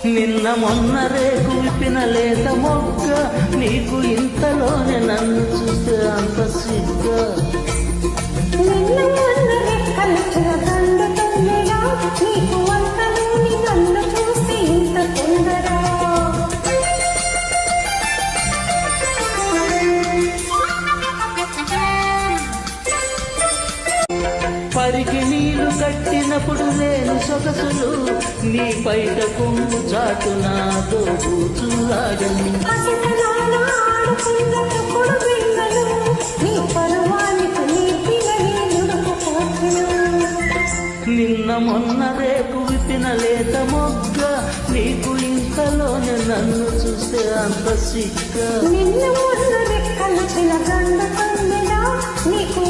నిన్న మొన్న రేకు విప్పిన లేత మొగ్గ, నీకు ఇంతలోనే నన్ను చూస్తే అంత సిగ్గా. నిన్న మొన్న రెక్కలు చిరకండుతుందిరా, నీకు అంతలోని నన్ను చూస్తే ఇంత తొందర. పరికి నీళ్లు కట్టినప్పుడు లేని సొగసులు, నీ బయట కొంగు చాటున దోబూచులాగని. నిన్న మొన్న రేపు విప్పిన లేత మొగ్గ, నీకు ఇంతలోనే నన్ను చూస్తే అంత సిగ్గా. నిన్న మొన్న రెక్కలు చిలకండ నీకు